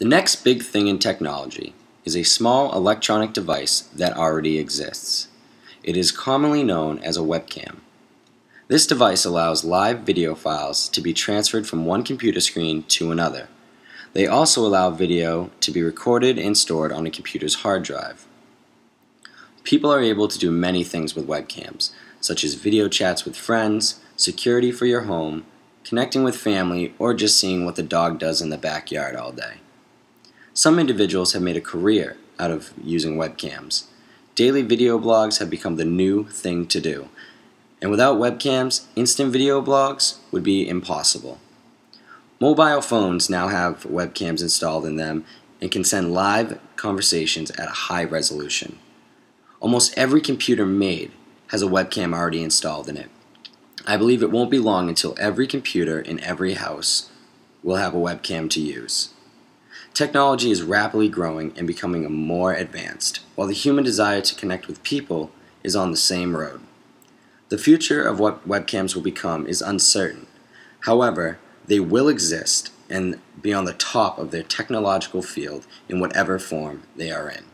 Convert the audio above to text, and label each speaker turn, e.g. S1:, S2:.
S1: The next big thing in technology is a small electronic device that already exists. It is commonly known as a webcam. This device allows live video files to be transferred from one computer screen to another. They also allow video to be recorded and stored on a computer's hard drive. People are able to do many things with webcams, such as video chats with friends, security for your home, connecting with family, or just seeing what the dog does in the backyard all day. Some individuals have made a career out of using webcams. Daily video blogs have become the new thing to do, and without webcams, instant video blogs would be impossible. Mobile phones now have webcams installed in them and can send live conversations at a high resolution. Almost every computer made has a webcam already installed in it. I believe it won't be long until every computer in every house will have a webcam to use. Technology is rapidly growing and becoming more advanced, while the human desire to connect with people is on the same road. The future of what webcams will become is uncertain. However, they will exist and be on the top of their technological field in whatever form they are in.